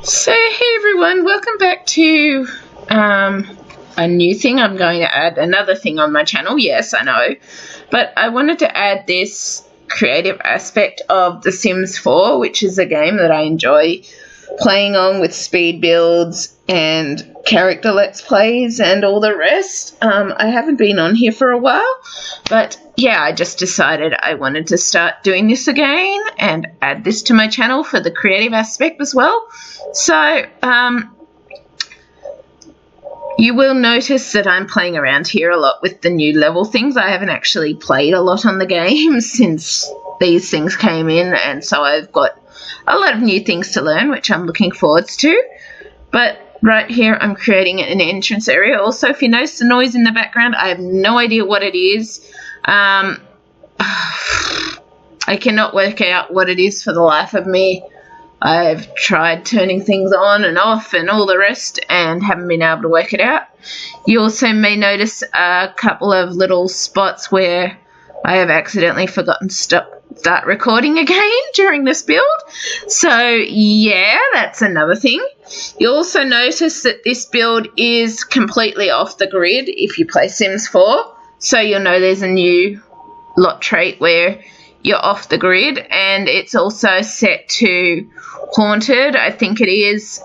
So hey everyone, welcome back to a new thing. I'm going to add another thing on my channel. Yes, I know, but I wanted to add this creative aspect of The Sims 4, which is a game that I enjoy playing on with speed builds and character let's plays and all the rest. I haven't been on here for a while, but yeah, I just decided I wanted to start doing this again and add this to my channel for the creative aspect as well. So you will notice that I'm playing around here a lot with the new level things. I haven't actually played a lot on the game since these things came in, and so I've got a lot of new things to learn, which I'm looking forward to. But right here I'm creating an entrance area. Also, if you notice the noise in the background, I have no idea what it is. I cannot work out what it is for the life of me. I've tried turning things on and off and all the rest and haven't been able to work it out. You also may notice a couple of little spots where I have accidentally forgotten to start recording again during this build. So yeah, that's another thing. You'll also notice that this build is completely off the grid if you play Sims 4. So you'll know there's a new lot trait where you're off the grid, and it's also set to haunted, I think it is.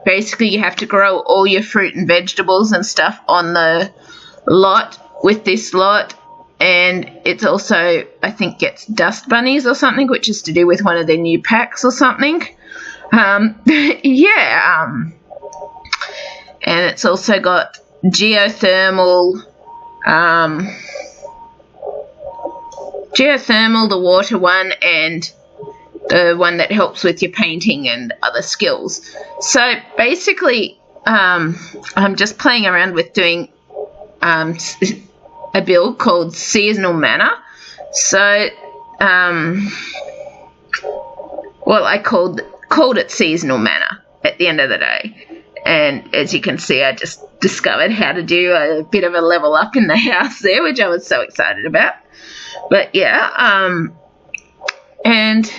Basically you have to grow all your fruit and vegetables and stuff on the lot with this lot, and it's also, I think, gets dust bunnies or something, which is to do with one of their new packs or something. Yeah, and it's also got geothermal, the water one, and the one that helps with your painting and other skills. So basically I'm just playing around with doing a build called Seasonal Manor. So well, I called it Seasonal Manor at the end of the day, and as you can see, I just discovered how to do a bit of a level up in the house there, which I was so excited about. But yeah, and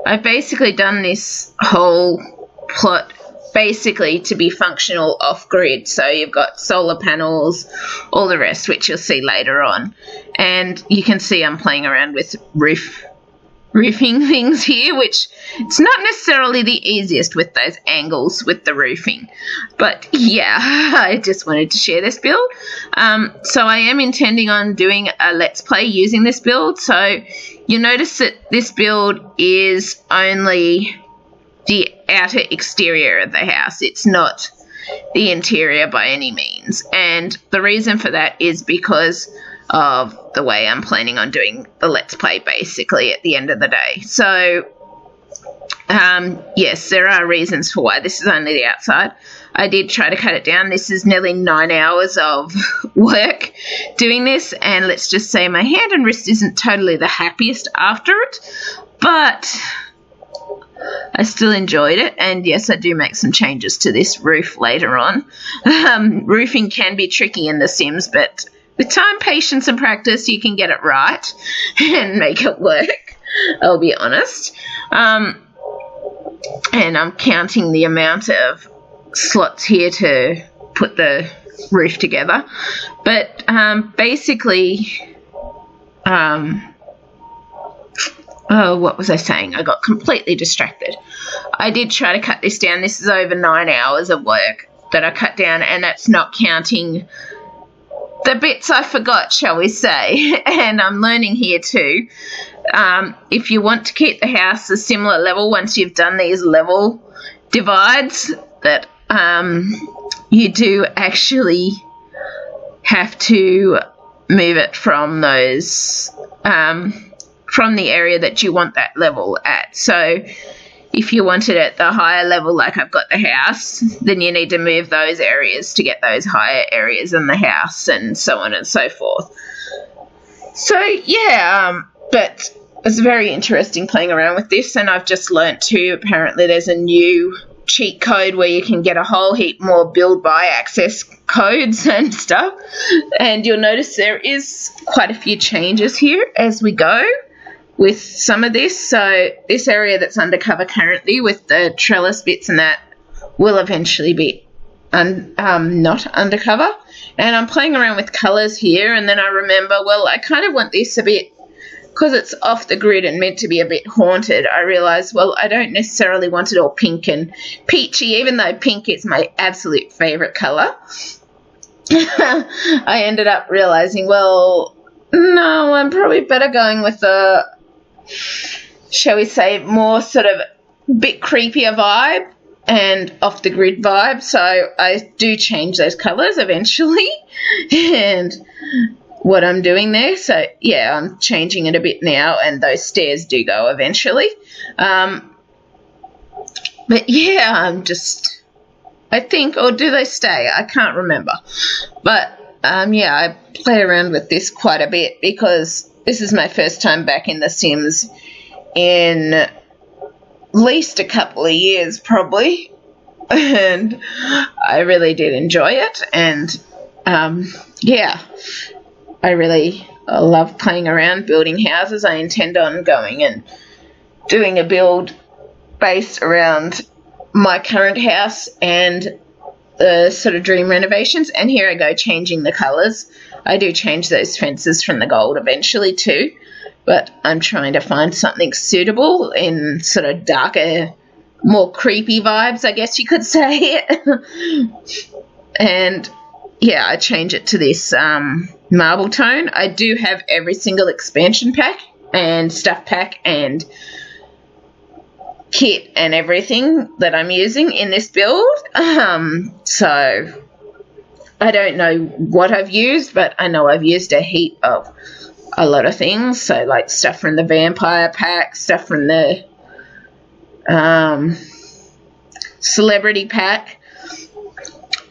I've basically done this whole plot basically to be functional off-grid. So you've got solar panels, all the rest, which you'll see later on. And you can see I'm playing around with roofing things here, which it's not necessarily the easiest with those angles with the roofing. But yeah, I just wanted to share this build. So I am intending on doing a let's play using this build. So you notice that this build is only the outer exterior of the house. It's not the interior by any means. And the reason for that is because of the way I'm planning on doing the let's play basically at the end of the day. So yes, there are reasons for why this is only the outside. I did try to cut it down. This is nearly 9 hours of work doing this, and let's just say my hand and wrist isn't totally the happiest after it, but I still enjoyed it. And yes, I do make some changes to this roof later on. Roofing can be tricky in The Sims, but with time, patience, and practice, you can get it right and make it work, I'll be honest. And I'm counting the amount of slots here to put the roof together. But basically, oh, what was I saying? I got completely distracted. I did try to cut this down. This is over 9 hours of work that I cut down, and that's not counting the bits I forgot, shall we say. And I'm learning here too. If you want to keep the house a similar level once you've done these level divides, that you do actually have to move it from those from the area that you want that level at. So if you want it at the higher level, like I've got the house, then you need to move those areas to get those higher areas in the house, and so on and so forth. So yeah, but it's very interesting playing around with this, and I've just learnt too, apparently there's a new cheat code where you can get a whole heap more build by access codes and stuff, and you'll notice there is quite a few changes here as we go, with some of this. So this area that's undercover currently with the trellis bits and that will eventually be not undercover. And I'm playing around with colours here, and then I remember, well, I kind of want this a bit, because it's off the grid and meant to be a bit haunted. I realised, well, I don't necessarily want it all pink and peachy, even though pink is my absolute favourite colour. I ended up realising, well, no, I'm probably better going with a, shall we say, more sort of bit creepier vibe and off the grid vibe. So I do change those colours eventually, and what I'm doing there. So yeah, I'm changing it a bit now, and those stairs do go eventually. But yeah, I think, or do they stay? I can't remember. But yeah, I play around with this quite a bit because this is my first time back in The Sims in at least a couple of years probably, and I really did enjoy it. And yeah, I love playing around building houses. I intend on going and doing a build based around my current house and the sort of dream renovations. And here I go, changing the colours. I do change those fences from the gold eventually too, but I'm trying to find something suitable in sort of darker, more creepy vibes, I guess you could say. And yeah, I change it to this marble tone. I do have every single expansion pack and stuff pack and kit and everything that I'm using in this build. So I don't know what I've used, but I know I've used a heap of a lot of things. So like stuff from the vampire pack, stuff from the celebrity pack,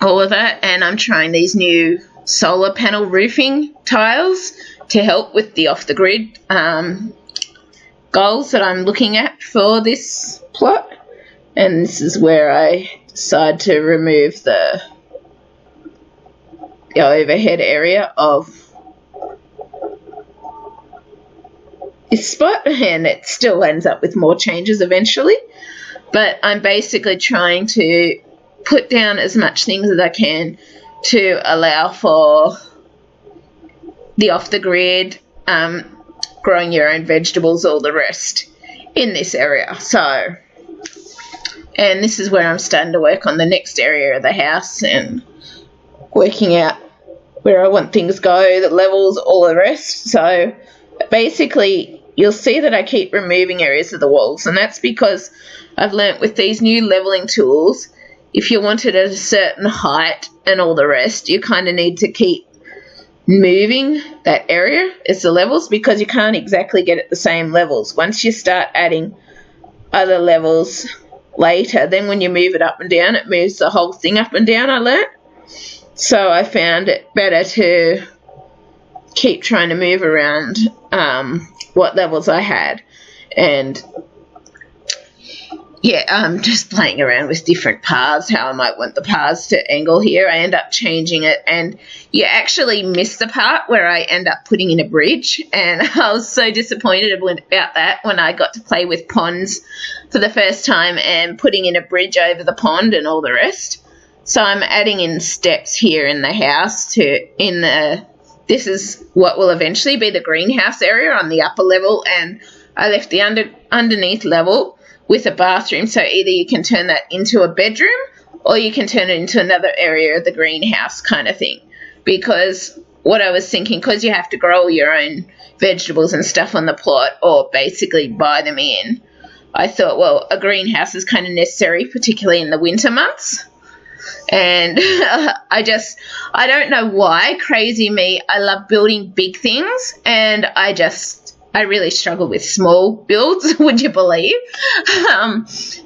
all of that. And I'm trying these new solar panel roofing tiles to help with the off the grid goals that I'm looking at for this plot. And this is where I decide to remove the overhead area of this spot, and it still ends up with more changes eventually. But I'm basically trying to put down as much things as I can to allow for the off the grid, growing your own vegetables, all the rest in this area. So, and this is where I'm starting to work on the next area of the house and working out where I want things go, the levels, all the rest. So basically you'll see that I keep removing areas of the walls, and that's because I've learnt with these new leveling tools, if you want it at a certain height and all the rest, you kind of need to keep moving that area as the levels, because you can't exactly get at the same levels. Once you start adding other levels later, then when you move it up and down, it moves the whole thing up and down, I learnt. So I found it better to keep trying to move around what levels I had. And yeah, I'm just playing around with different paths, how I might want the paths to angle here. I end up changing it, and you actually miss the part where I end up putting in a bridge, and I was so disappointed about that when I got to play with ponds for the first time and putting in a bridge over the pond and all the rest. So I'm adding in steps here in the house this is what will eventually be the greenhouse area on the upper level, and I left the underneath level with a bathroom, so either you can turn that into a bedroom or you can turn it into another area of the greenhouse kind of thing. Because what I was thinking, because you have to grow your own vegetables and stuff on the plot, or basically buy them in, I thought, well, a greenhouse is kind of necessary, particularly in the winter months. And I don't know why, crazy me, I love building big things, and I really struggle with small builds, would you believe?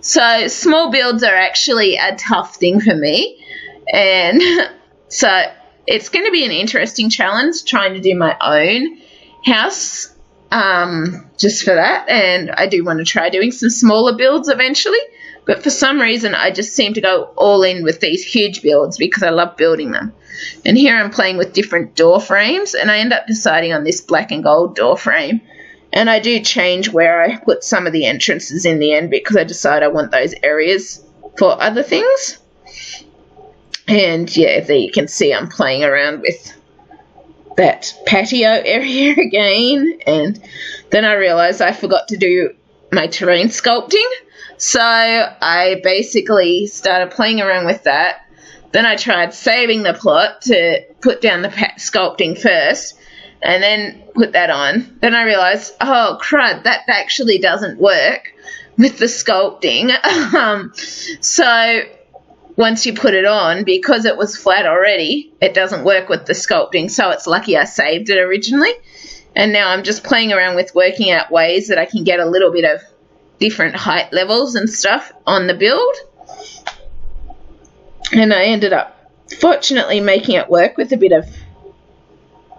So small builds are actually a tough thing for me. And so it's going to be an interesting challenge trying to do my own house just for that. And I do want to try doing some smaller builds eventually. But for some reason, I just seem to go all in with these huge builds because I love building them. And here I'm playing with different door frames, and I end up deciding on this black and gold door frame. And I do change where I put some of the entrances in the end because I decide I want those areas for other things. And yeah, there you can see I'm playing around with that patio area again. And then I realised I forgot to do my terrain sculpting. So I basically started playing around with that. Then I tried saving the plot to put down the sculpting first and then put that on. Then I realised, oh crud, that actually doesn't work with the sculpting. So once you put it on, because it was flat already, it doesn't work with the sculpting. So it's lucky I saved it originally. And now I'm just playing around with working out ways that I can get a little bit of different height levels and stuff on the build. And I ended up, fortunately, making it work with a bit of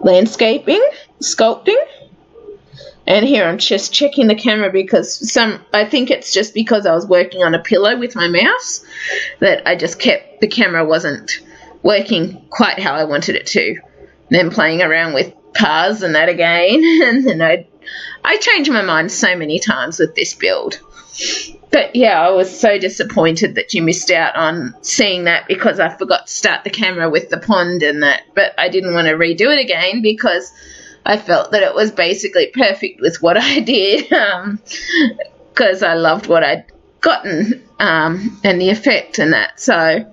landscaping, sculpting. And here I'm just checking the camera because I think it's just because I was working on a pillow with my mouse that I just kept, the camera wasn't working quite how I wanted it to. Then playing around with paths and that again. And then I changed my mind so many times with this build. But yeah, I was so disappointed that you missed out on seeing that because I forgot to start the camera with the pond and that. But I didn't want to redo it again because I felt that it was basically perfect with what I did because I loved what I'd gotten and the effect and that. So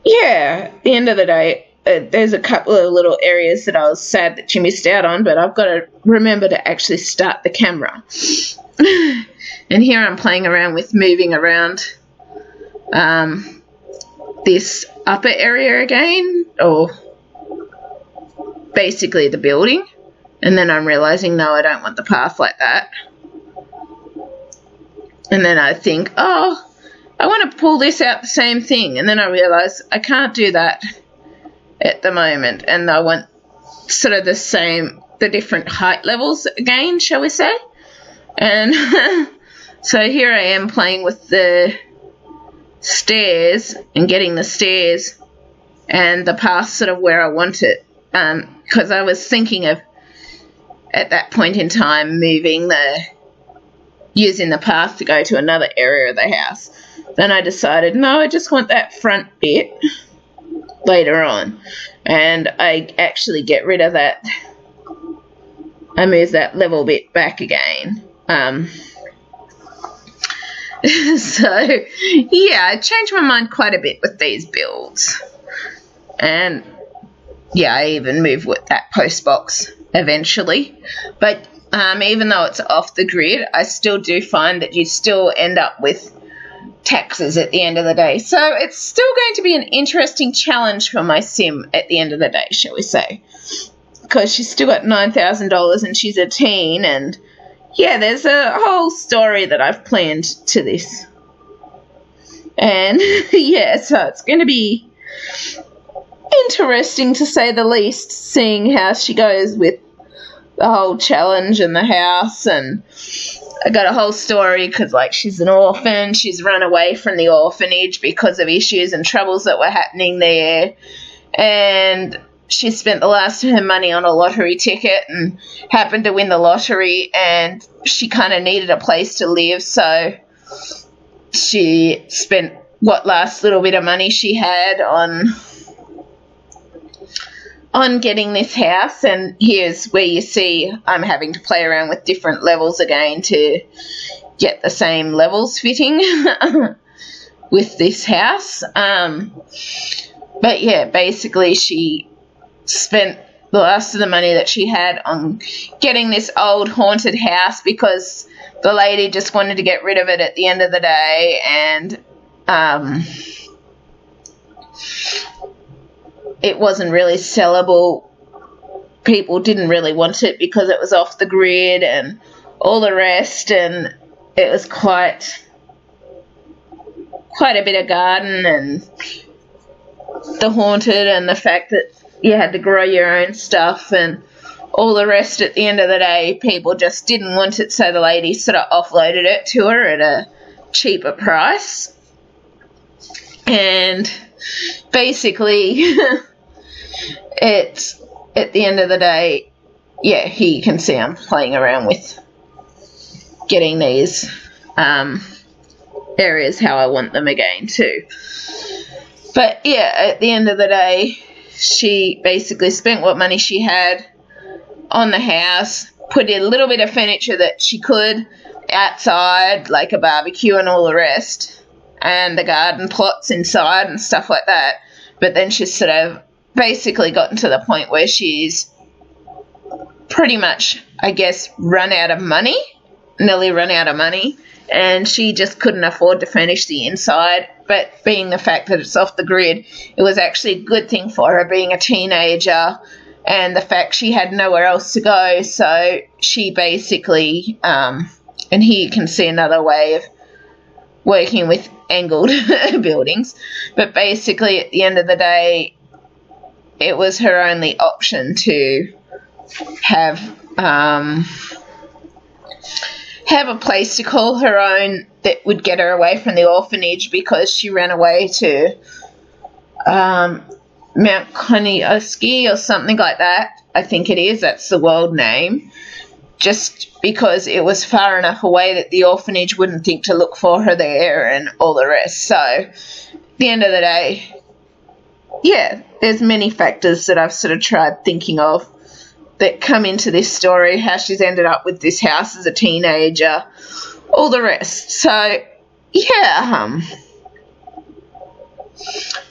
yeah, at the end of the day, there's a couple of little areas that I was sad that you missed out on, but I've got to remember to actually start the camera. And here I'm playing around with moving around this upper area again, or basically the building. And then I'm realising, no, I don't want the path like that. And then I think, oh, I want to pull this out the same thing. And then I realise I can't do that at the moment. And I want sort of the different height levels again, shall we say. And so here I am playing with the stairs and getting the stairs and the path sort of where I want it. Because I was thinking of, at that point in time, using the path to go to another area of the house. Then I decided, no, I just want that front bit later on. And I actually get rid of that. I move that level bit back again. So, yeah, I changed my mind quite a bit with these builds. And, yeah, I even moved with that post box eventually. But even though it's off the grid, I still do find that you still end up with taxes at the end of the day. So it's still going to be an interesting challenge for my sim at the end of the day, shall we say. Because she's still got $9,000 and she's a teen, and yeah, there's a whole story that I've planned to this. And yeah, so it's going to be interesting to say the least, seeing how she goes with the whole challenge and the house. And I got a whole story because, like, she's an orphan. She's run away from the orphanage because of issues and troubles that were happening there. And she spent the last of her money on a lottery ticket and happened to win the lottery, and she kind of needed a place to live, so she spent what last little bit of money she had on getting this house. And here's where you see I'm having to play around with different levels again to get the same levels fitting with this house. But yeah, basically she spent the last of the money that she had on getting this old haunted house because the lady just wanted to get rid of it at the end of the day. And it wasn't really sellable. People didn't really want it because it was off the grid and all the rest, and it was quite a bit of garden and the haunted and the fact that you had to grow your own stuff and all the rest. At the end of the day, people just didn't want it, so the lady sort of offloaded it to her at a cheaper price. And basically, it's at the end of the day, yeah, here you can see I'm playing around with getting these areas how I want them again too. But yeah, at the end of the day, she basically spent what money she had on the house, put in a little bit of furniture that she could outside, like a barbecue and all the rest, and the garden plots inside and stuff like that. But then she's sort of basically gotten to the point where she's pretty much, I guess, nearly run out of money, and she just couldn't afford to furnish the inside. But being the fact that it's off the grid, it was actually a good thing for her being a teenager, and the fact she had nowhere else to go. So she basically, and here you can see another way of working with angled buildings, but basically at the end of the day, it was her only option to have a place to call her own that would get her away from the orphanage, because she ran away to Mount Koniuski or something like that. I think it is. That's the world name. Just because it was far enough away that the orphanage wouldn't think to look for her there and all the rest. So at the end of the day, yeah, there's many factors that I've sort of tried thinking of that come into this story, how she's ended up with this house as a teenager, all the rest. So, yeah,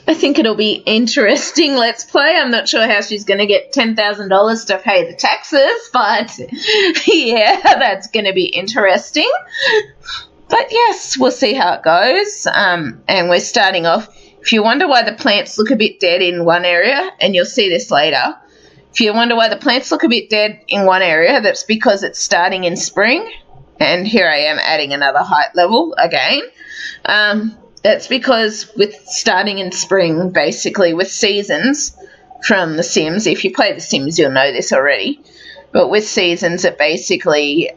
I think it'll be interesting. Let's play. I'm not sure how she's going to get $10,000 to pay the taxes, but yeah, that's going to be interesting. But yes, we'll see how it goes. And we're starting off. If you wonder why the plants look a bit dead in one area, and you'll see this later, if you wonder why the plants look a bit dead in one area, that's because it's starting in spring. And here I am adding another height level again. That's because with starting in spring, basically with seasons from The Sims, if you play The Sims, you'll know this already. But with seasons, it basically,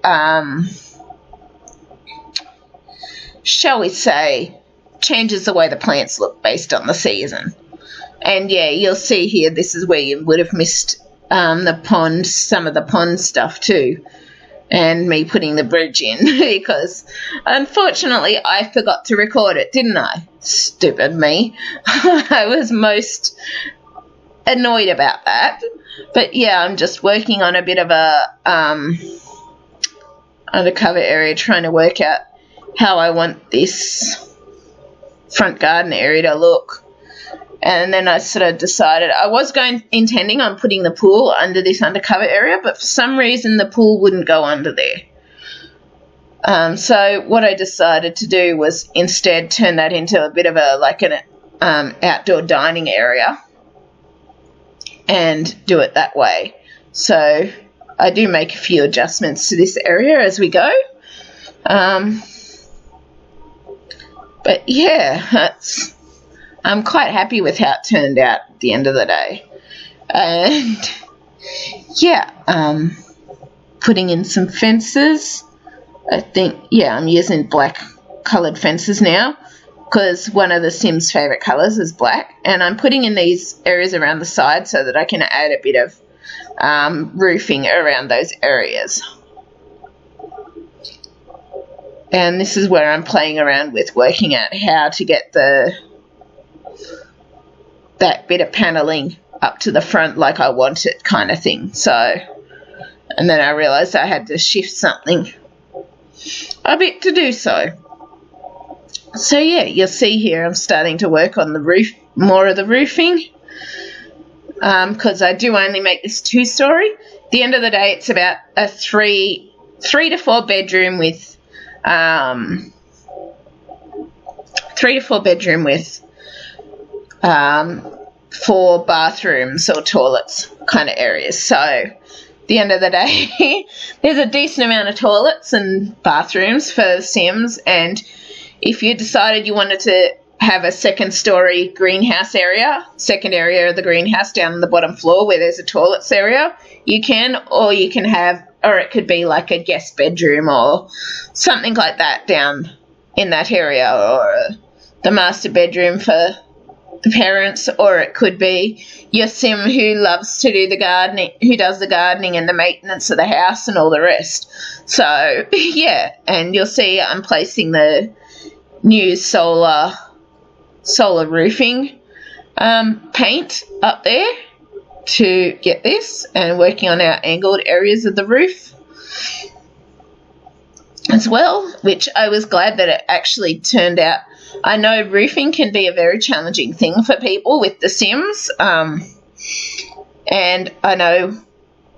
shall we say, changes the way the plants look based on the season. And yeah, you'll see here, this is where you would have missed the pond, some of the pond stuff too, and me putting the bridge in because unfortunately I forgot to record it, didn't I? Stupid me. I was most annoyed about that. But yeah, I'm just working on a bit of a undercover area, trying to work out how I want this front garden area to look. And then I sort of decided I was intending on putting the pool under this undercover area, but for some reason the pool wouldn't go under there. So what I decided to do was instead turn that into a bit of an outdoor dining area and do it that way. So I do make a few adjustments to this area as we go. But yeah, I'm quite happy with how it turned out at the end of the day. And yeah, putting in some fences. I think, yeah, I'm using black coloured fences now because one of the Sims' favourite colours is black. And I'm putting in these areas around the side so that I can add a bit of roofing around those areas. And this is where I'm playing around with working out how to get that bit of panelling up to the front like I want it, kind of thing. So, and then I realised I had to shift something a bit to do so. So yeah, you'll see here I'm starting to work on the roof, more of the roofing, because I do only make this 2-story. At the end of the day, it's about a 3 to 4 bedroom with 3 to 4 bedroom with 4 bathrooms or toilets kind of areas. So at the end of the day, there's a decent amount of toilets and bathrooms for Sims, and if you decided you wanted to have a second-story greenhouse area, second area of the greenhouse down on the bottom floor where there's a toilets area, you can, or you can have, or it could be like a guest bedroom or something like that down in that area, or the master bedroom for parents, or it could be your sim who loves to do the gardening, who does the gardening and the maintenance of the house and all the rest. So yeah, and you'll see I'm placing the new solar roofing paint up there to get this, and working on our angled areas of the roof as well, which I was glad that it actually turned out. I know roofing can be a very challenging thing for people with the Sims, and I know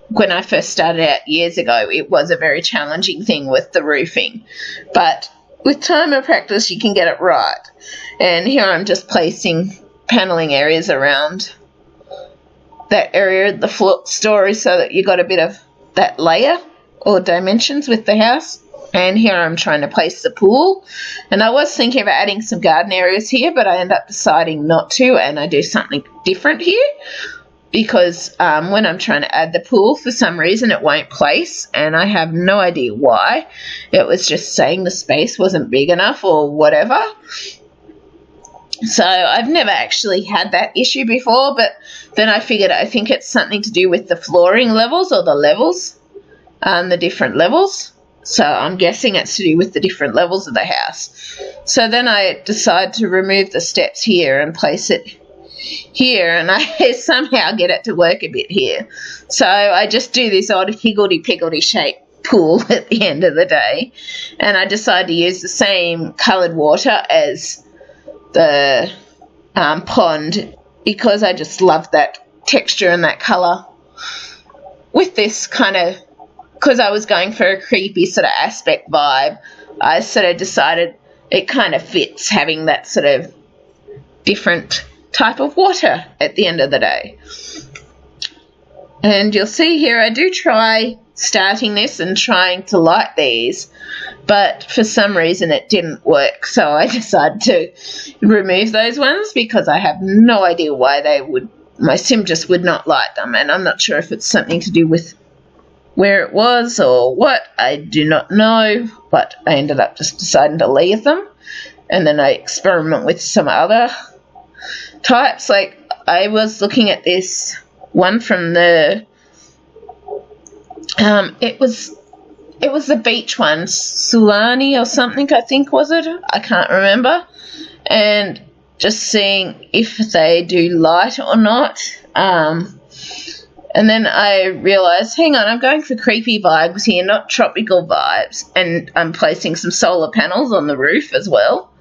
when I first started out years ago, it was a very challenging thing with the roofing, but with time and practice you can get it right. And here I'm just placing paneling areas around that area of the floor story so that you got a bit of that layer or dimensions with the house. And here I'm trying to place the pool, and I was thinking of adding some garden areas here, but I end up deciding not to, and I do something different here because when I'm trying to add the pool, for some reason it won't place, and I have no idea why. It was just saying the space wasn't big enough or whatever. So I've never actually had that issue before, but then I figured I think it's something to do with the flooring levels or the levels, the different levels. So I'm guessing it's to do with the different levels of the house. So then I decide to remove the steps here and place it here, and I somehow get it to work a bit here. So I just do this odd higgledy-piggledy shape pool at the end of the day, and I decide to use the same coloured water as the pond because I just love that texture and that colour with this kind of, because I was going for a creepy sort of aspect vibe. I sort of decided it kind of fits having that sort of different type of water at the end of the day. And you'll see here I do try starting this and trying to light these, but for some reason it didn't work, so I decided to remove those ones because I have no idea why they would, my sim just would not light them, and I'm not sure if it's something to do with where it was or what, I do not know, but I ended up just deciding to leave them, and then I experiment with some other types. Like I was looking at this one from the it was the beach one, Sulani or something, I think, was it? I can't remember. And just seeing if they do light or not. And then I realised, hang on, I'm going for creepy vibes here, not tropical vibes. And I'm placing some solar panels on the roof as well.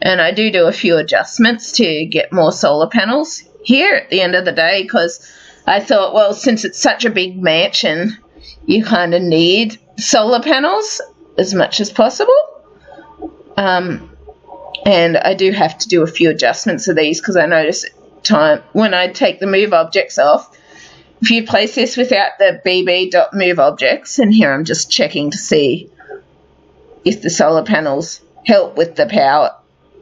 And I do a few adjustments to get more solar panels here at the end of the day, because I thought, well, since it's such a big mansion, you kind of need solar panels as much as possible. And I do have to do a few adjustments of these because I notice time when I take the move objects off, if you place this without the bb.move objects, and here I'm just checking to see if the solar panels help with the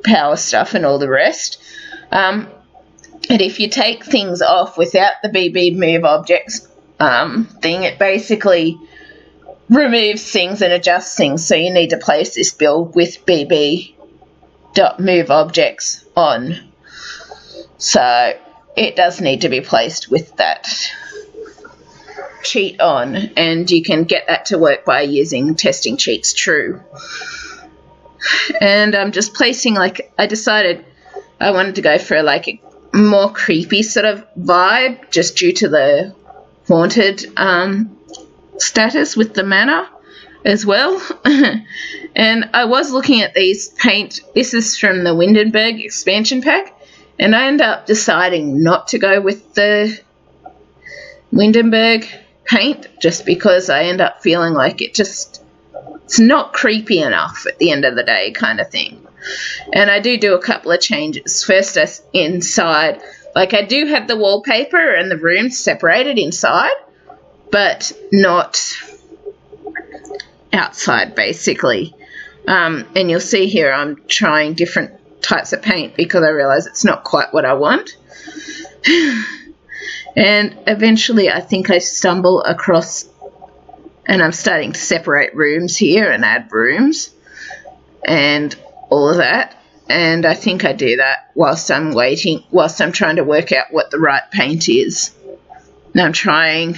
power stuff and all the rest. And if you take things off without the bb.move objects thing, it basically removes things and adjusts things. So you need to place this build with bb.move objects on. So it does need to be placed with that cheat on, and you can get that to work by using testing cheats true. And I'm just placing, like, I decided I wanted to go for like a more creepy sort of vibe just due to the haunted status with the manor as well. And I was looking at these paint, this is from the Windenburg expansion pack, and I ended up deciding not to go with the Windenburg paint just because I end up feeling like it's not creepy enough at the end of the day kind of thing. And I do a couple of changes. First, inside, like I do have the wallpaper and the room separated inside, but not outside basically. And you'll see here I'm trying different types of paint because I realise it's not quite what I want. And eventually I think I stumble across, and I'm starting to separate rooms here and add rooms and all of that. And I think I do that whilst I'm trying to work out what the right paint is. And I'm trying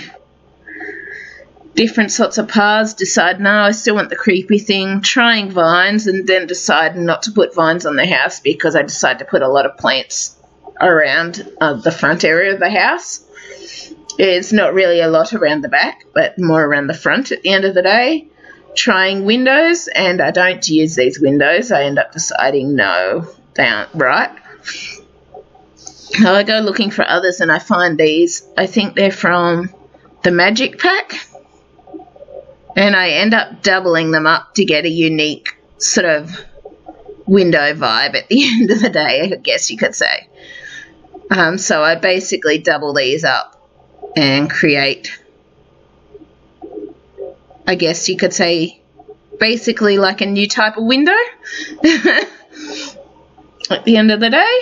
different sorts of paths, decide, no, I still want the creepy thing, trying vines, and then deciding not to put vines on the house because I decided to put a lot of plants around the front area of the house. It's not really a lot around the back, but more around the front at the end of the day. Trying windows, and I don't use these windows. I end up deciding, no, they aren't right. I go looking for others, and I find these. I think they're from the Magic Pack. And I end up doubling them up to get a unique sort of window vibe at the end of the day, I guess you could say. So I basically double these up and create, I guess you could say, basically like a new type of window at the end of the day.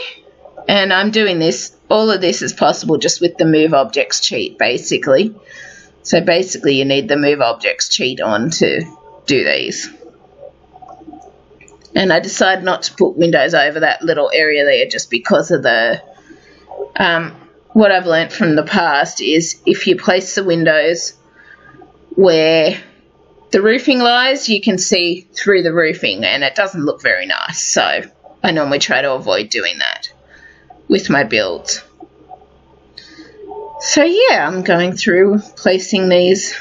And I'm doing this, all of this is possible just with the Move Objects cheat, basically. So basically you need the Move Objects cheat on to do these. And I decided not to put windows over that little area there just because of the, what I've learnt from the past is if you place the windows where the roofing lies, you can see through the roofing and it doesn't look very nice. So I normally try to avoid doing that with my builds. So yeah, I'm going through placing these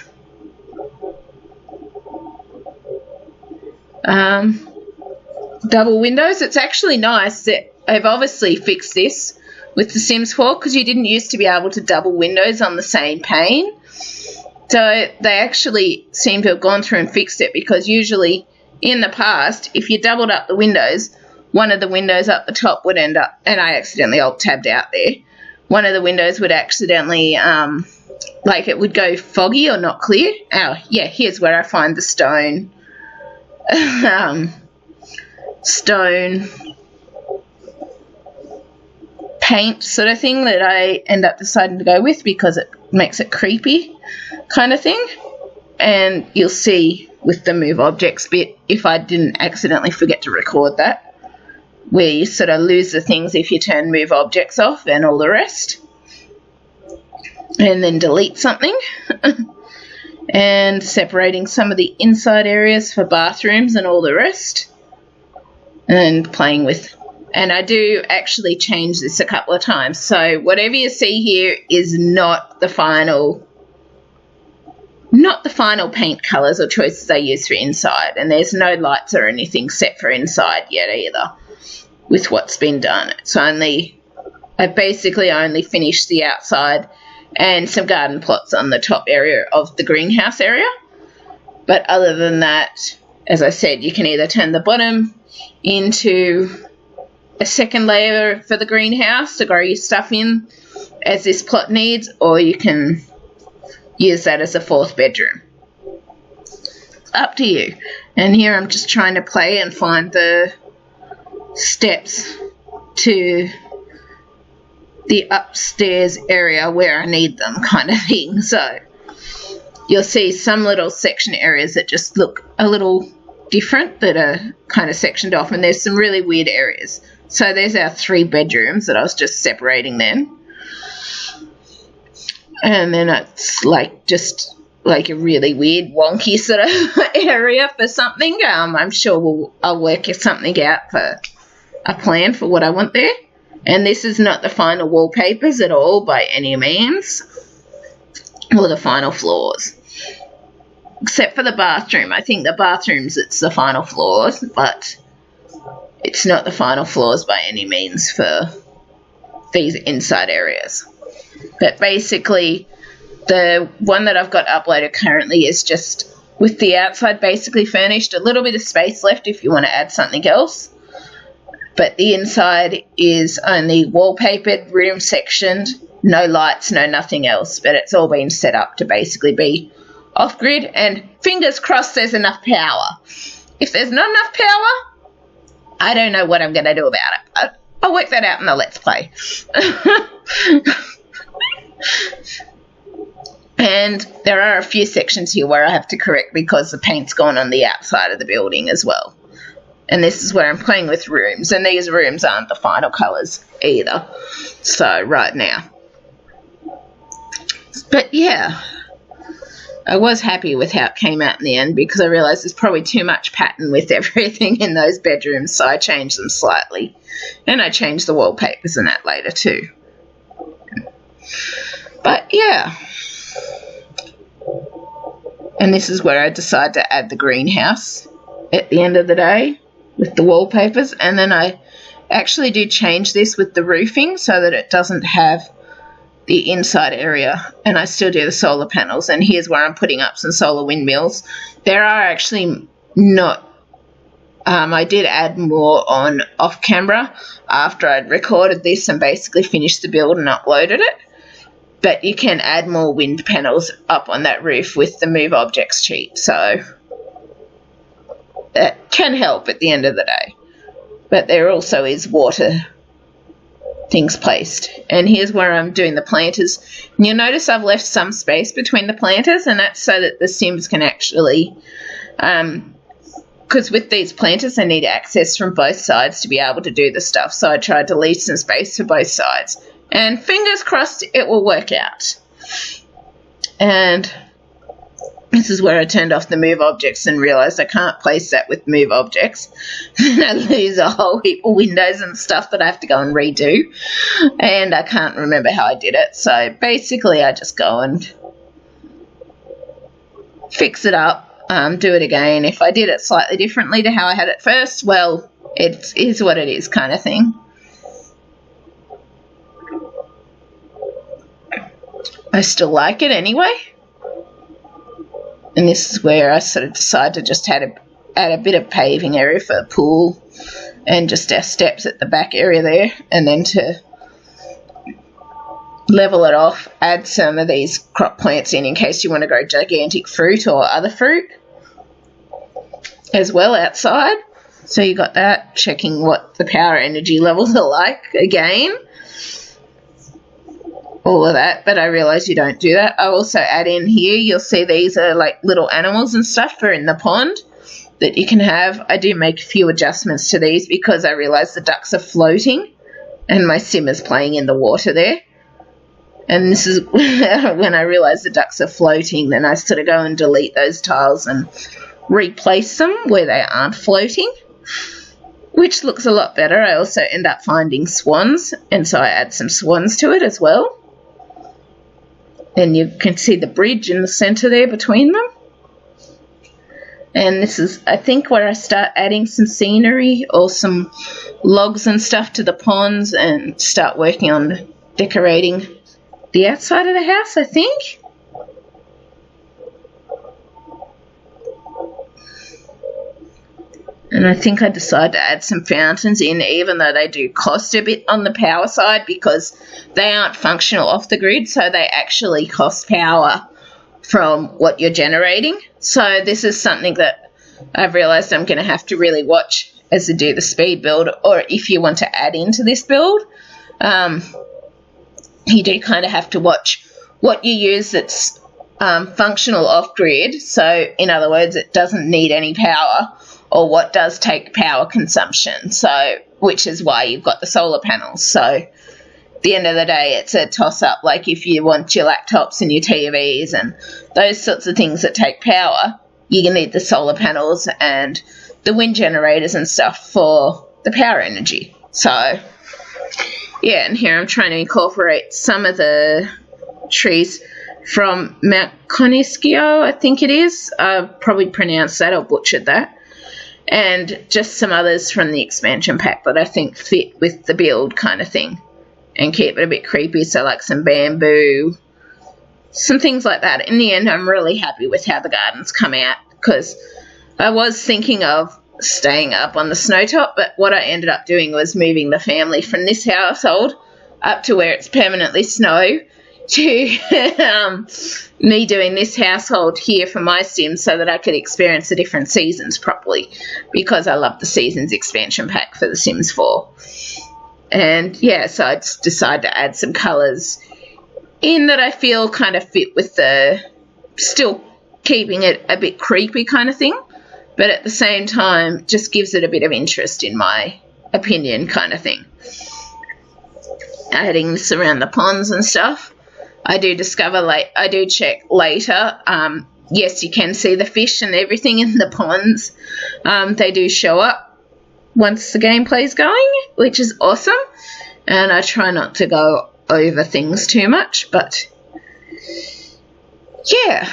double windows. It's actually nice that I've obviously fixed this with the Sims 4 because you didn't used to be able to double windows on the same pane. So they actually seem to have gone through and fixed it because usually in the past, if you doubled up the windows, one of the windows up the top would end up, and I accidentally alt-tabbed out there, one of the windows would accidentally, like it would go foggy or not clear. Oh, yeah, here's where I find the stone, stone paint sort of thing that I end up deciding to go with because it makes it creepy kind of thing. And you'll see with the Move Objects bit, if I didn't accidentally forget to record that, where you sort of lose the things if you turn Move Objects off and all the rest. And then delete something. And separating some of the inside areas for bathrooms and all the rest. And playing with, and I do actually change this a couple of times. So whatever you see here is not the final paint colours or choices I use for inside. And there's no lights or anything set for inside yet either with what's been done. It's only, I basically only finished the outside and some garden plots on the top area of the greenhouse area. But other than that, as I said, you can either turn the bottom into a second layer for the greenhouse to grow your stuff in as this plot needs, or you can use that as a fourth bedroom. It's up to you. And here I'm just trying to play and find the steps to the upstairs area where I need them kind of thing. So you'll see some little section areas that just look a little different that are kind of sectioned off, and there's some really weird areas. So there's our 3 bedrooms that I was just separating then. And then it's like just like a really weird wonky sort of area for something. I'm sure I'll work something out for a plan for what I want there. And this is not the final wallpapers at all by any means, or the final floors. Except for the bathroom. I think the bathrooms, it's the final floors, but it's not the final floors by any means for these inside areas. But basically, the one that I've got uploaded currently is just with the outside basically furnished, a little bit of space left if you want to add something else. But the inside is only wallpapered, room sectioned, no lights, no nothing else. But it's all been set up to basically be off-grid, and fingers crossed there's enough power. If there's not enough power, I don't know what I'm going to do about it. I'll work that out in the Let's Play. And there are a few sections here where I have to correct because the paint's gone on the outside of the building as well. And this is where I'm playing with rooms, and these rooms aren't the final colours either. So, right now. But yeah, I was happy with how it came out in the end because I realised there's probably too much pattern with everything in those bedrooms, so I changed them slightly. And I changed the wallpapers and that later too. But yeah. And this is where I decided to add the greenhouse at the end of the day with the wallpapers. And then I actually do change this with the roofing so that it doesn't have the inside area, and I still do the solar panels. And here's where I'm putting up some solar windmills. There are actually not, I did add more on off camera after I'd recorded this and basically finished the build and uploaded it. But you can add more wind panels up on that roof with the Move Objects cheat, so that can help at the end of the day. But there also is water things placed. And here's where I'm doing the planters. And you'll notice I've left some space between the planters, and that's so that the Sims can actually, because with these planters they need access from both sides to be able to do the stuff. So I tried to leave some space for both sides. And fingers crossed it will work out. And this is where I turned off the Move Objects and realised I can't place that with Move Objects. I lose a whole heap of windows and stuff that I have to go and redo. And I can't remember how I did it. So basically I just go and fix it up, do it again. If I did it slightly differently to how I had it first, well, it is what it is kind of thing. I still like it anyway. And this is where I sort of decided to just add a bit of paving area for the pool and just our steps at the back area there. And then to level it off, add some of these crop plants in case you want to grow gigantic fruit or other fruit as well outside. So you got that, checking what the power energy levels are like again. All of that, but I realise you don't do that. I also add in here, you'll see these are like little animals and stuff for in the pond that you can have. I do make a few adjustments to these because I realise the ducks are floating and my sim is playing in the water there. And this is when I realise the ducks are floating, then I sort of go and delete those tiles and replace them where they aren't floating, which looks a lot better. I also end up finding swans, and so I add some swans to it as well. And you can see the bridge in the centre there between them. And this is, I think, where I start adding some scenery or some logs and stuff to the ponds and start working on decorating the outside of the house, I think. And I think I decided to add some fountains in, even though they do cost a bit on the power side because they aren't functional off the grid, so they actually cost power from what you're generating. So this is something that I've realised I'm going to have to really watch as I do the speed build, or if you want to add into this build, you do kind of have to watch what you use that's functional off-grid. So in other words, it doesn't need any power, or what does take power consumption, so which is why you've got the solar panels. So at the end of the day, it's a toss-up. Like if you want your laptops and your TVs and those sorts of things that take power, you're going to need the solar panels and the wind generators and stuff for the power energy. So yeah, and here I'm trying to incorporate some of the trees from MacLeod, I think it is. I've probably pronounced that or butchered that. And just some others from the expansion pack that I think fit with the build kind of thing and keep it a bit creepy. So like some bamboo, some things like that. In the end, I'm really happy with how the gardens come out because I was thinking of staying up on the snow top, but what I ended up doing was moving the family from this household up to where it's permanently snow to me doing this household here for my Sims so that I could experience the different seasons properly, because I love the seasons expansion pack for the Sims 4. And yeah, so I just decided to add some colours in that I feel kind of fit with the, still keeping it a bit creepy kind of thing. but at the same time just gives it a bit of interest in my opinion kind of thing. Adding this around the ponds and stuff. I do check later. Yes, you can see the fish and everything in the ponds. They do show up once the gameplay's going, which is awesome. And I try not to go over things too much, but yeah,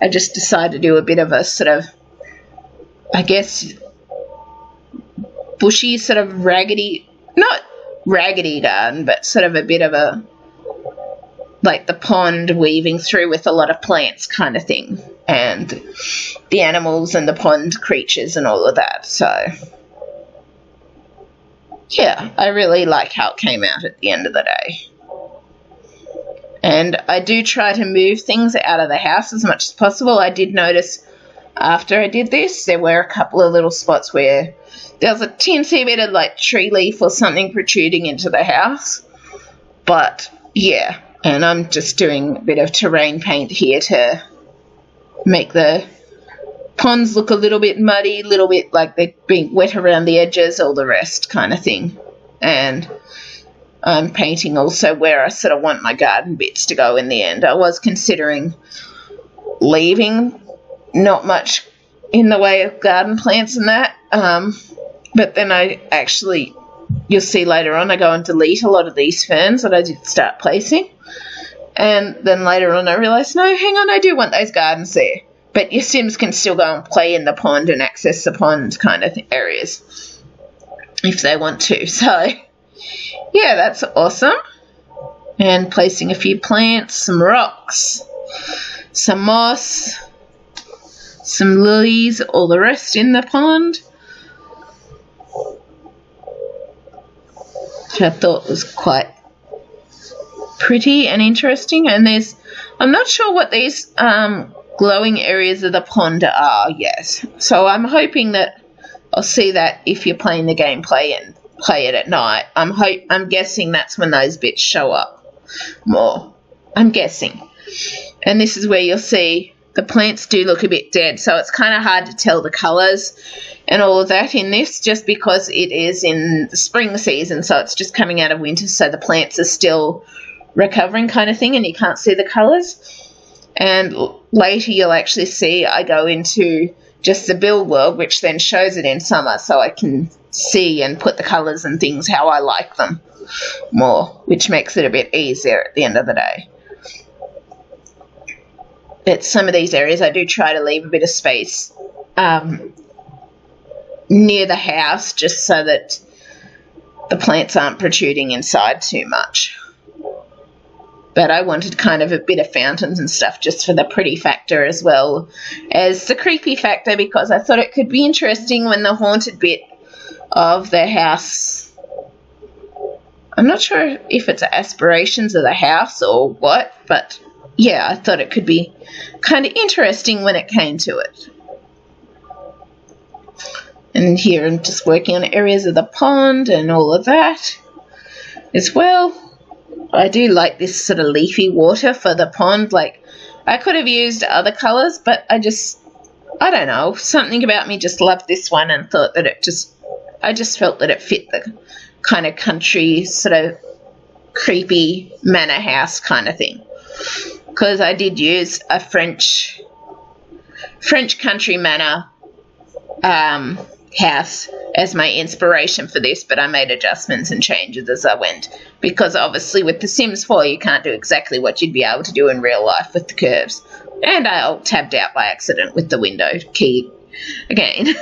I just decided to do a bit of a sort of, I guess, bushy, sort of raggedy, not raggedy garden, but sort of a bit of a, like the pond weaving through with a lot of plants kind of thing, and the animals and the pond creatures and all of that. So yeah, I really like how it came out at the end of the day. And I do try to move things out of the house as much as possible. I did notice after I did this, there were a couple of little spots where there was a teensy bit of like tree leaf or something protruding into the house. But yeah, and I'm just doing a bit of terrain paint here to make the ponds look a little bit muddy, a little bit like they're being wet around the edges, all the rest kind of thing. And I'm painting also where I sort of want my garden bits to go in the end. I was considering leaving not much in the way of garden plants and that, but then I actually, you'll see later on, I go and delete a lot of these ferns that I did start placing. And then later on I realised, no, hang on, I do want those gardens there. But your Sims can still go and play in the pond and access the pond kind of areas if they want to. So, yeah, that's awesome. And placing a few plants, some rocks, some moss, some lilies, all the rest in the pond, which I thought was quite pretty and interesting. And there's, I'm not sure what these glowing areas of the pond are yet, so I'm hoping that I'll see that if you're playing the gameplay and play it at night. I'm guessing that's when those bits show up more. I'm guessing. And this is where you'll see the plants do look a bit dead, so it's kind of hard to tell the colours and all of that in this, just because it is in the spring season, so it's just coming out of winter, so the plants are still recovering kind of thing and you can't see the colours. And later you'll actually see I go into just the build world, which then shows it in summer, so I can see and put the colours and things how I like them more, which makes it a bit easier at the end of the day. But some of these areas I do try to leave a bit of space near the house, just so that the plants aren't protruding inside too much. But I wanted kind of a bit of fountains and stuff just for the pretty factor as well as the creepy factor, because I thought it could be interesting when the haunted bit of the house, I'm not sure if it's aspirations of the house or what, but yeah, I thought it could be kind of interesting when it came to it. And here I'm just working on areas of the pond and all of that as well. I do like this sort of leafy water for the pond. Like, I could have used other colours, but I don't know, something about me just loved this one and thought that I just felt that it fit the kind of country, sort of creepy manor house kind of thing. Because I did use a French country manor house as my inspiration for this, but I made adjustments and changes as I went, because obviously with The Sims 4 you can't do exactly what you'd be able to do in real life with the curves. And I alt-tabbed out by accident with the window key again.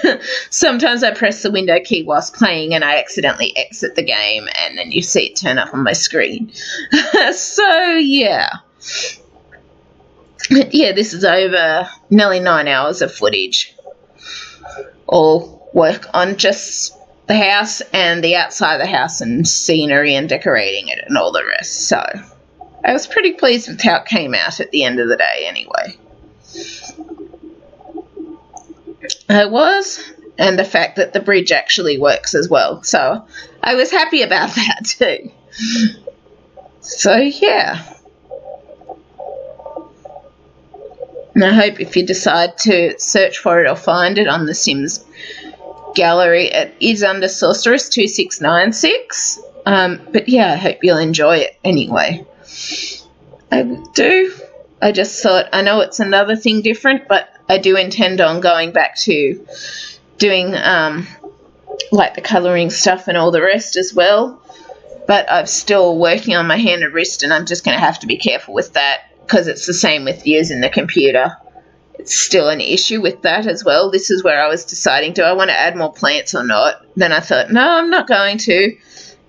Sometimes I press the window key whilst playing and I accidentally exit the game, and then you see it turn up on my screen. So yeah. Yeah, this is over nearly 9 hours of footage. All work on just the house and the outside of the house and scenery and decorating it and all the rest. So I was pretty pleased with how it came out at the end of the day anyway. I was, and the fact that the bridge actually works as well. So I was happy about that too. So yeah. And I hope if you decide to search for it or find it on the Sims gallery, it is under Sorceress 2696. But yeah, I hope you'll enjoy it anyway. I do. I just thought, I know it's another thing different, but I do intend on going back to doing like the colouring stuff and all the rest as well. But I'm still working on my hand and wrist, and I'm just going to have to be careful with that because it's the same with using the computer. It's still an issue with that as well. This is where I was deciding, do I want to add more plants or not? Then I thought, no, I'm not going to.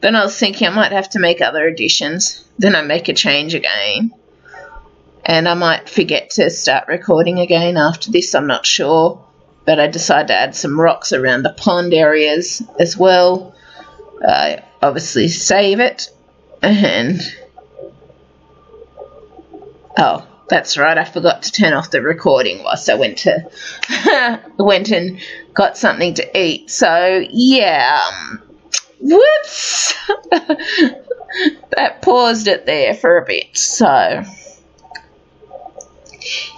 Then I was thinking I might have to make other additions. Then I make a change again. And I might forget to start recording again after this, I'm not sure. But I decided to add some rocks around the pond areas as well. Obviously save it. And oh, that's right, I forgot to turn off the recording whilst I went and got something to eat. So yeah, whoops. That paused it there for a bit. So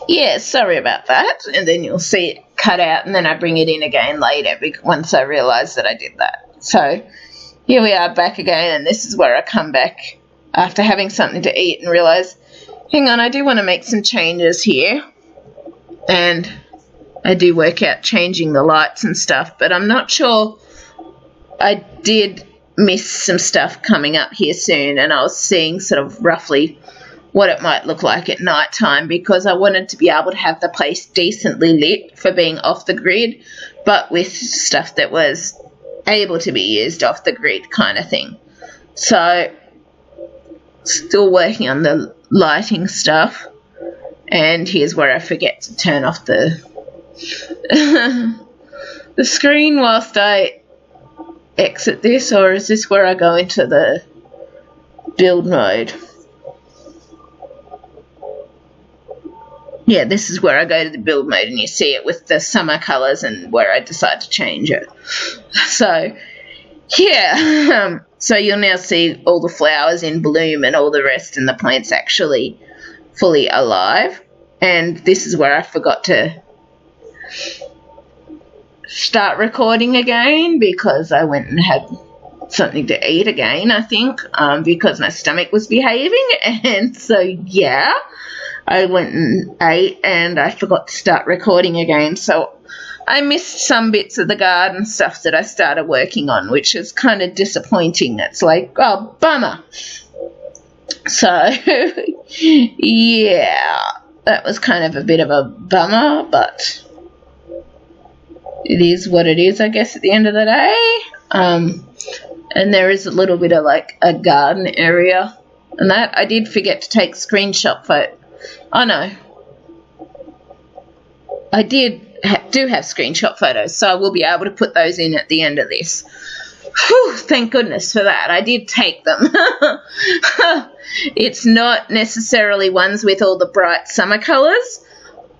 yeah, sorry about that. And then you'll see it cut out, and then I bring it in again later once I realise that I did that. So here we are back again, and this is where I come back after having something to eat and realise, hang on, I do want to make some changes here. And I do work out changing the lights and stuff, but I'm not sure. I did miss some stuff coming up here soon, and I was seeing sort of roughly what it might look like at night time, because I wanted to be able to have the place decently lit for being off the grid, but with stuff that was able to be used off the grid kind of thing. So still working on the lighting stuff, and here's where I forget to turn off the the screen whilst I exit this, or is this where I go into the build mode? Yeah, this is where I go to the build mode, and you see it with the summer colours and where I decide to change it. So, yeah, so you'll now see all the flowers in bloom and all the rest, and the plants actually fully alive. And this is where I forgot to start recording again because I went and had something to eat again, I think, because my stomach was behaving. And so, yeah, I went and ate, and I forgot to start recording again. So I missed some bits of the garden stuff that I started working on, which is kind of disappointing. It's like, oh, bummer. So, yeah, that was kind of a bit of a bummer, but it is what it is, I guess, at the end of the day. And there is a little bit of like a garden area, and that I did forget to take screenshot photo. Oh no, I do have screenshot photos, so I will be able to put those in at the end of this. Whew, thank goodness for that. I did take them. It's not necessarily ones with all the bright summer colours,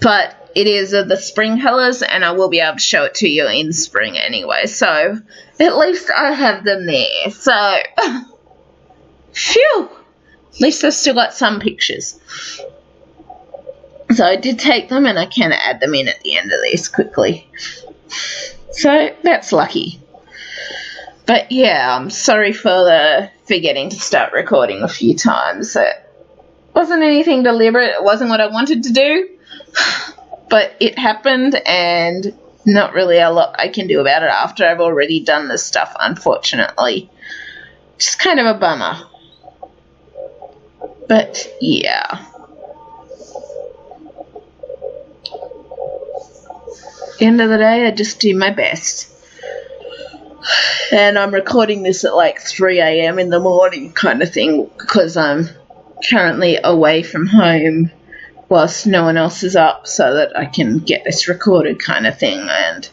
but it is of the spring colours, and I will be able to show it to you in spring anyway. So at least I have them there. So, phew, at least I've still got some pictures. So I did take them, and I can add them in at the end of this quickly. So that's lucky. But yeah, I'm sorry for forgetting to start recording a few times. It wasn't anything deliberate. It wasn't what I wanted to do. But it happened, and not really a lot I can do about it after I've already done this stuff, unfortunately. Just kind of a bummer. But yeah. End of the day, I just do my best. And I'm recording this at like 3 a.m. in the morning kind of thing, because I'm currently away from home whilst no one else is up, so that I can get this recorded kind of thing and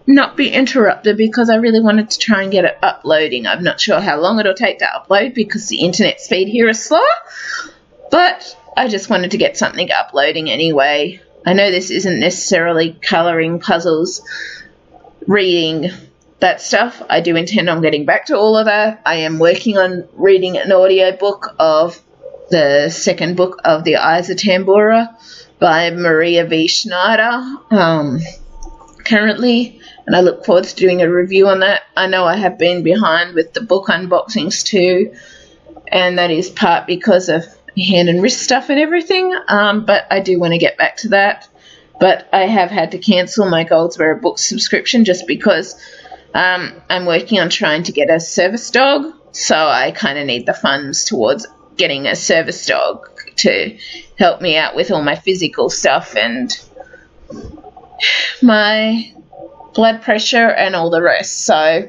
not be interrupted, because I really wanted to try and get it uploading. I'm not sure how long it'll take to upload because the internet speed here is slow, but I just wanted to get something uploading anyway. I know this isn't necessarily colouring puzzles, reading that stuff. I do intend on getting back to all of that. I am working on reading an audio book of the second book of the Eyes of Tambora, by Maria V. Schneider currently, and I look forward to doing a review on that. I know I have been behind with the book unboxings too, and that is part because of hand and wrist stuff and everything, but I do want to get back to that. But I have had to cancel my Goldsboro book subscription just because I'm working on trying to get a service dog, so I kind of need the funds towards getting a service dog to help me out with all my physical stuff and my blood pressure and all the rest. So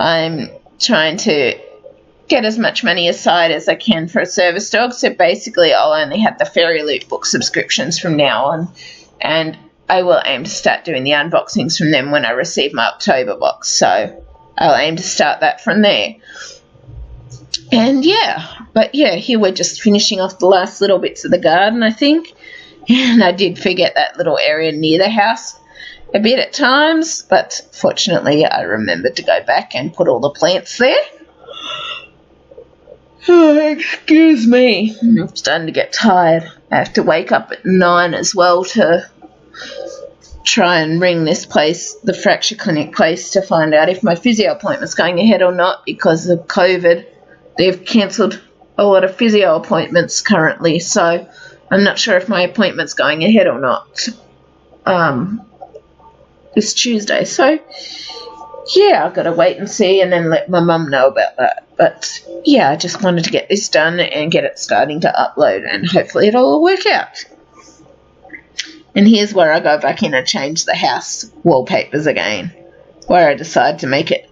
I'm trying to get as much money aside as I can for a service dog. So basically I'll only have the Fairy Loot book subscriptions from now on, and I will aim to start doing the unboxings from them when I receive my October box. So I'll aim to start that from there. And here we're just finishing off the last little bits of the garden, I think. And I did forget that little area near the house a bit at times, but fortunately I remembered to go back and put all the plants there. Oh, excuse me. I'm starting to get tired. I have to wake up at 9 as well to try and ring this place, the fracture clinic place, to find out if my physio appointment's going ahead or not because of COVID. They've cancelled a lot of physio appointments currently, so I'm not sure if my appointment's going ahead or not this Tuesday. So, yeah, I've got to wait and see and then let my mum know about that. But, yeah, I just wanted to get this done and get it starting to upload, and hopefully it'll all work out. And here's where I go back in and change the house wallpapers again, where I decide to make it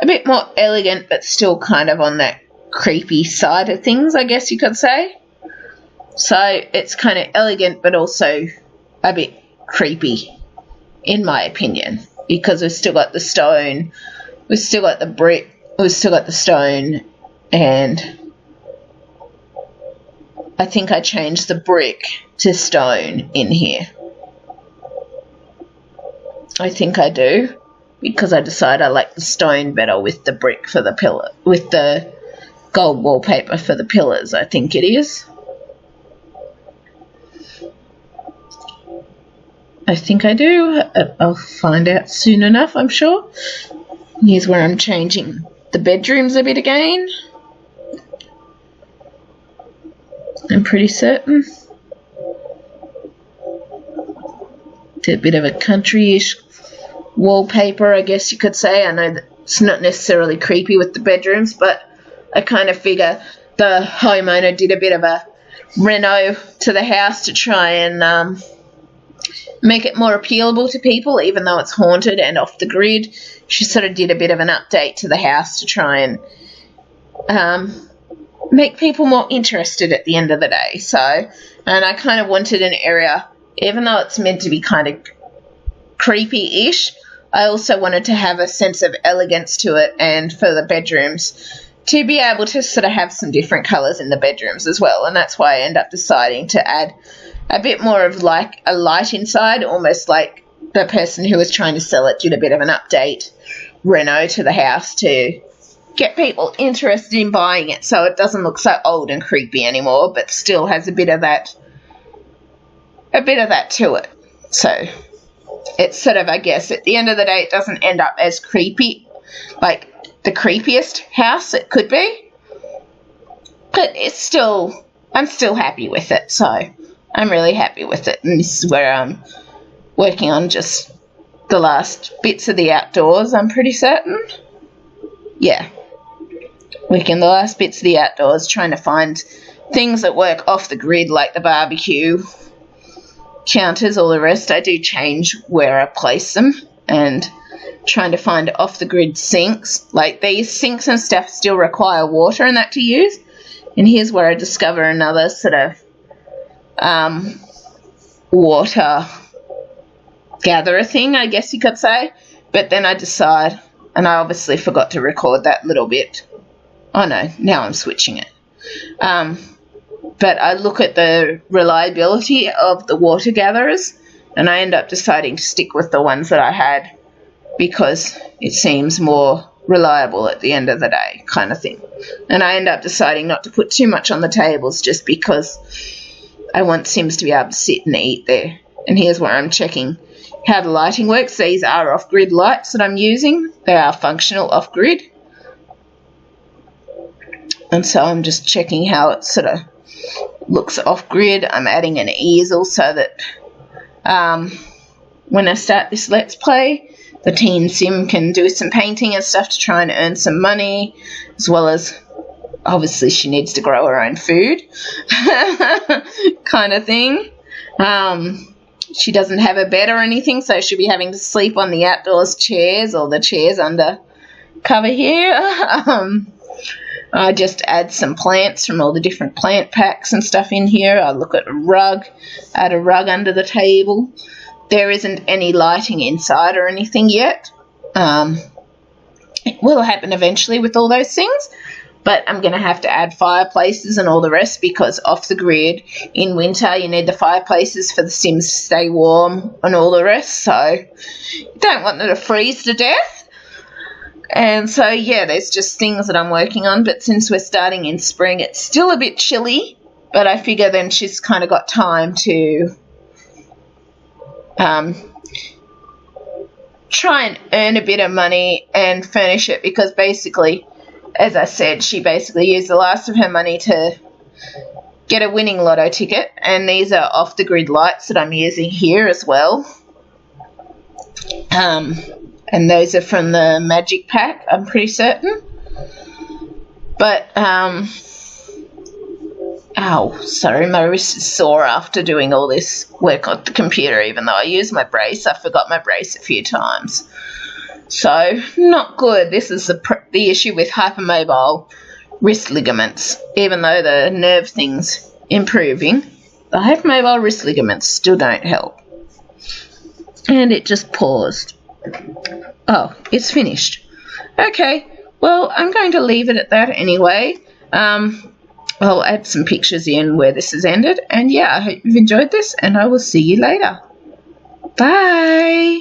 a bit more elegant but still kind of on that creepy side of things, I guess you could say. So it's kind of elegant but also a bit creepy, in my opinion, because we've still got the stone, we've still got the brick, we've still got the stone, and I think I changed the brick to stone in here. I think I do, because I decided I like the stone better with the brick for the pillar, with the gold wallpaper for the pillars, I think it is. I think I do. I'll find out soon enough, I'm sure. Here's where I'm changing the bedrooms a bit again. I'm pretty certain. Did a bit of a country-ish wallpaper, I guess you could say. I know that it's not necessarily creepy with the bedrooms, but I kind of figure the homeowner did a bit of a reno to the house to try and make it more appealable to people, even though it's haunted and off the grid. She sort of did a bit of an update to the house to try and make people more interested at the end of the day. So, and I kind of wanted an area, even though it's meant to be kind of creepy-ish, I also wanted to have a sense of elegance to it, and for the bedrooms to be able to sort of have some different colours in the bedrooms as well. And that's why I end up deciding to add a bit more of like a light inside, almost like the person who was trying to sell it did a bit of an update reno to the house to get people interested in buying it, so it doesn't look so old and creepy anymore, but still has a bit of that to it. So it's sort of, I guess, at the end of the day, it doesn't end up as creepy, like the creepiest house it could be, but it's still, I'm still happy with it, so I'm really happy with it. And this is where I'm working on just the last bits of the outdoors, I'm pretty certain. Yeah, working the last bits of the outdoors, trying to find things that work off the grid, like the barbecue counters, all the rest. I do change where I place them, and trying to find off the grid sinks. Like these sinks and stuff still require water and that to use. And here's where I discover another sort of water gatherer thing, I guess you could say. But then I decide, and I obviously forgot to record that little bit. Oh no, now I'm switching it. But I look at the reliability of the water gatherers, and I end up deciding to stick with the ones that I had because it seems more reliable at the end of the day, kind of thing. And I end up deciding not to put too much on the tables just because I want Sims to be able to sit and eat there. And here's where I'm checking how the lighting works. These are off-grid lights that I'm using. They are functional off-grid. And so I'm just checking how it sort of looks off-grid. I'm adding an easel so that when I start this Let's Play, the teen Sim can do some painting and stuff to try and earn some money, as well as, obviously, she needs to grow her own food kind of thing. She doesn't have a bed or anything, so she'll be having to sleep on the outdoors chairs or the chairs under cover here. I just add some plants from all the different plant packs and stuff in here. I look at a rug, add a rug under the table. There isn't any lighting inside or anything yet. It will happen eventually with all those things, but I'm going to have to add fireplaces and all the rest, because off the grid in winter you need the fireplaces for the Sims to stay warm and all the rest, so you don't want them to freeze to death. And so, yeah, there's just things that I'm working on, but since we're starting in spring, it's still a bit chilly, but I figure then she's kind of got time to try and earn a bit of money and furnish it, because basically, as I said, she basically used the last of her money to get a winning lotto ticket, and these are off-the-grid lights that I'm using here as well. And those are from the Magic Pack, I'm pretty certain. But, ow, sorry, my wrist is sore after doing all this work on the computer, even though I used my brace. I forgot my brace a few times. So, not good. This is the issue with hypermobile wrist ligaments. Even though the nerve thing's improving, the hypermobile wrist ligaments still don't help. And it just paused. Oh, it's finished. Okay, well, I'm going to leave it at that anyway. I'll add some pictures in where this has ended. And yeah, I hope you've enjoyed this, and I will see you later. Bye!